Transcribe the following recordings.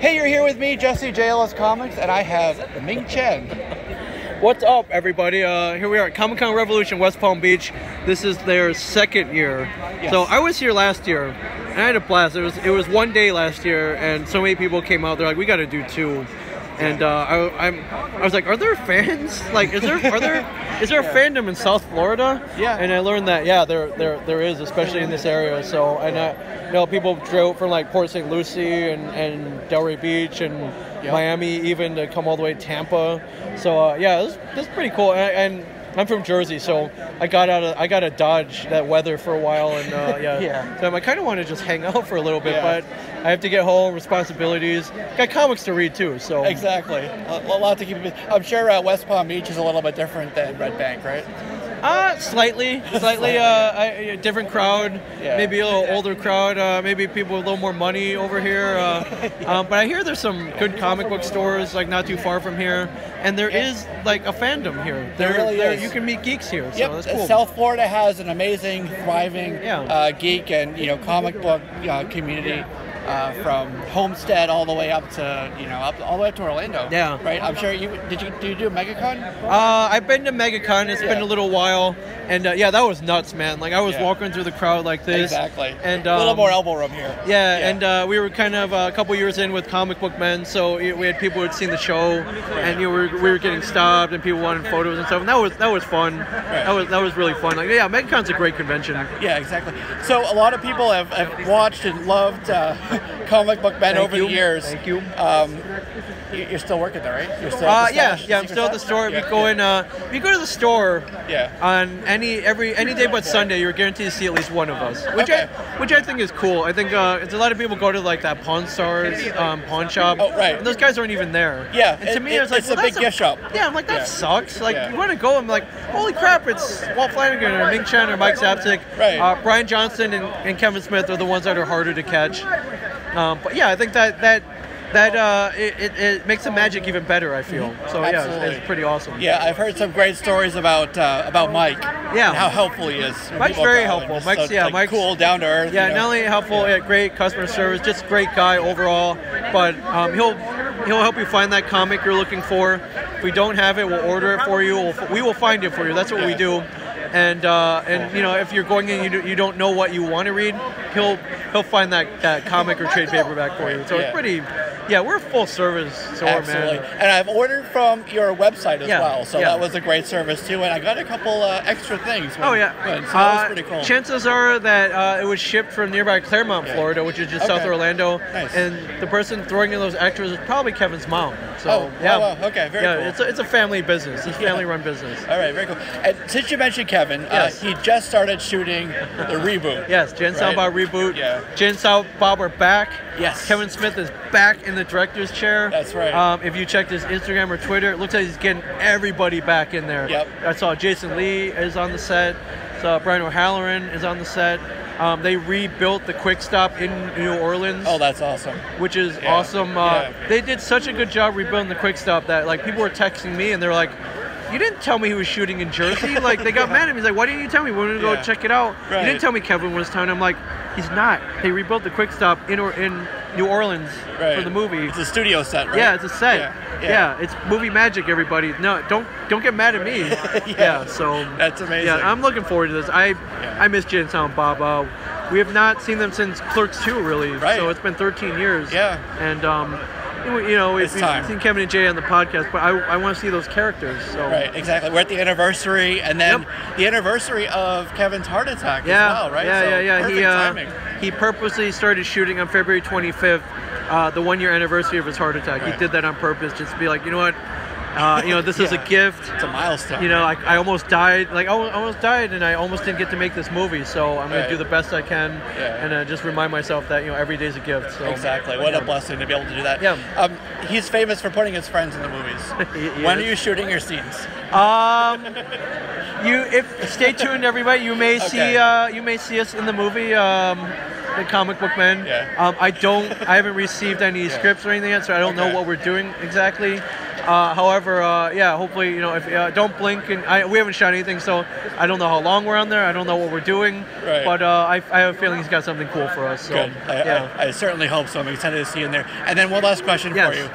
Hey, you're here with me, Jesse, JLS Comics, and I have Ming Chen. What's up, everybody? Here we are at Comic-Con Revolution, West Palm Beach. This is their second year. Yes. So I was here last year, and I had a blast. It was one day last year, and so many people came out. They're like, we got to do two. And I was like, are there fans? Like, is there a fandom in South Florida? Yeah. And I learned that there is, especially in this area. So people drove from like Port St. Lucie and Delray Beach and Miami even to come all the way to Tampa. So this is pretty cool. And I'm from Jersey, so I got to dodge that weather for a while, and So I kind of want to just hang out for a little bit, but I have to get home, responsibilities, got comics to read too. So exactly, a lot to keep. I'm sure West Palm Beach is a little bit different than Red Bank, right? Slightly, a different crowd, maybe a little older crowd, maybe people with a little more money over here. But I hear there's some good comic book stores like not too far from here, and there is like a fandom here. There really is. You can meet geeks here, so yep. that's cool. South Florida has an amazing, thriving geek and comic book community. From Homestead all the way up to all the way up to Orlando. Yeah. Right. I'm sure you do you do MegaCon? I've been to MegaCon. It's been a little while, and that was nuts, man. Like I was walking through the crowd like this. Exactly. And a little more elbow room here. Yeah. And we were kind of a couple years in with Comic Book Men, so we had people who had seen the show, and we were getting stopped, and people wanted photos and stuff, and that was fun. Right. That was really fun. Like MegaCon's a great convention. Yeah, exactly. So a lot of people have watched and loved Comic Book Men over the years. Thank you. You're still working there, right? You're still at the I'm still at the store. If you go to the store on any day but Sunday, you're guaranteed to see at least one of us, which I think is cool. I think it's a lot of people go to like that Pawn Stars pawn shop. Oh, right. And those guys aren't even there. Yeah. And to me, it's a big gift shop. Yeah, I'm like, that sucks. Like, you want to go, I'm like, holy crap, it's Walt Flanagan or Ming Chen or Mike Zapzic. Right. Brian Johnston and Kevin Smith are the ones that are harder to catch. But yeah, I think that it makes the magic even better, I feel. So Absolutely. it's pretty awesome. Yeah, I've heard some great stories about Mike. Yeah. And how helpful he is. Mike's very helpful. Mike's cool, down to earth. Yeah, not only helpful, great customer service, just great guy overall. But he'll help you find that comic you're looking for. If we don't have it, we'll order it for you. We will find it for you. That's what we do. And if you're going in, you don't know what you want to read, he'll find that comic or trade paperback for you. So it's pretty. Yeah, we're a full service store, Absolutely. man. And I've ordered from your website as well, so that was a great service too. And I got a couple extra things. So that was pretty cool. Chances are that it was shipped from nearby Claremont, Florida, which is just south of Orlando. Nice. And the person throwing in those extras is probally Kevin's mom. So wow. Okay, very cool. It's a family business. It's a family-run business. All right, very cool. And since you mentioned Kevin, he just started shooting the Reboot. Yes, Jen Silent Bob Reboot. Yeah. Jen Silent Bob are back. Yes. Kevin Smith is back in the director's chair. That's right. If you checked his Instagram or Twitter, it looks like he's getting everybody back in there. Yep. I saw Jason Lee is on the set. So Brian O'Halloran is on the set. They rebuilt the Quick Stop in New Orleans. Oh, that's awesome. Which is awesome. They did such a good job rebuilding the Quick Stop that like people were texting me and they're like, you didn't tell me he was shooting in Jersey. Like they got mad at me. He's like, why didn't you tell me? We're gonna go check it out. Right. You didn't tell me Kevin was town. I'm like, he's not. They rebuilt the Quick Stop in New Orleans for the movie. It's a studio set, right? Yeah, it's a set. Yeah, it's movie magic, everybody. No, don't get mad at me. So that's amazing. Yeah, I'm looking forward to this. I miss Jay and Silent Bob. We have not seen them since Clerks 2, really. Right. So it's been 13 years. Yeah. And we've seen Kevin and Jay on the podcast, but I want to see those characters. So. Right, exactly. We're at the anniversary, and then the anniversary of Kevin's heart attack as well, right? Perfect timing. He purposely started shooting on February 25th, the 1-year anniversary of his heart attack. Right. He did that on purpose, just to be like, you know what? This is a gift. It's a milestone. I almost died. Like, I almost died, and I almost didn't get to make this movie. So I'm going to do the best I can, and just remind myself that every day's a gift. So. Exactly. What a blessing to be able to do that. Yeah. He's famous for putting his friends in the movies. When are you shooting your scenes? Stay tuned, everybody. You may see us in the movie. The Comic Book Men. Yeah. I haven't received any scripts or anything yet, so I don't know what we're doing exactly. However, yeah, hopefully, if don't blink, and we haven't shot anything, so I don't know how long we're on there. I don't know what we're doing, but I have a feeling he's got something cool for us. So, good. I certainly hope so. I'm excited to see you in there. And then one last question for you.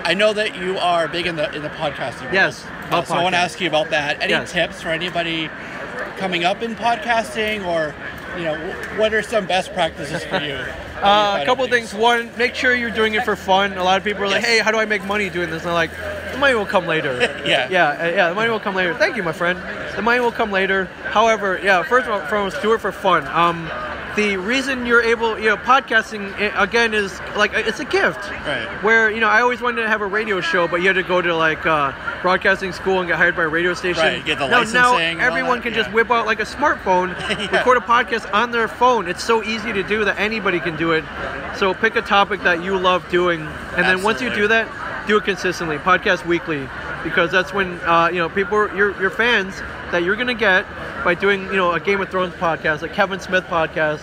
I know that you are big in the podcasting world. Yes. So I want to ask you about that. Any tips for anybody coming up in podcasting, or what are some best practices for you? A couple of things. One, make sure you're doing it for fun. A lot of people are like, hey, how do I make money doing this? And I'm like, the money will come later. The money will come later. Thank you, my friend. The money will come later. However, first and foremost, do it for fun. The reason you're able, podcasting, again, is like, it's a gift. Right. Where, I always wanted to have a radio show, but you had to go to, like, broadcasting school and get hired by a radio station. Right, get the licensing. Now everyone can just whip out, like, a smartphone, record a podcast on their phone. It's so easy to do that anybody can do it. So pick a topic that you love doing, and then once you do that, do it consistently. Podcast weekly, because that's when, people, your fans that you're going to get by doing, a Game of Thrones podcast, a Kevin Smith podcast,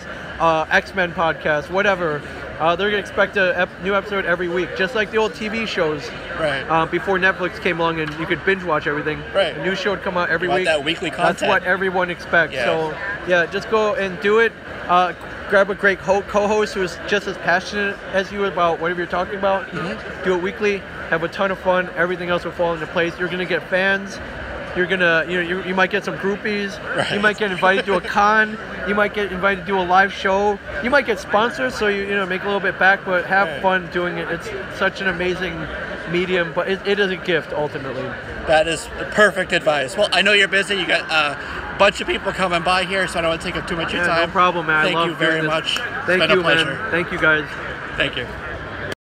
X-Men podcast, whatever. They're going to expect a new episode every week, just like the old TV shows. Right. Before Netflix came along and you could binge watch everything. Right. A new show would come out every week. That weekly content. That's what everyone expects. So, just go and do it. Grab a great co-host who is just as passionate as you about whatever you're talking about. Mm-hmm. Do it weekly. Have a ton of fun. Everything else will fall into place. You're going to get fans. You're gonna, you might get some groupies. Right. You might get invited to a con. You might get invited to do a live show. You might get sponsors, so you make a little bit back, but have fun doing it. It's such an amazing medium, but it is a gift ultimately. That is perfect advice. Well, I know you're busy. You got a bunch of people coming by here, so I don't want to take up too much of your time. No problem, man. Thank you very much. Thank you, man. Thank you, guys. Thank you.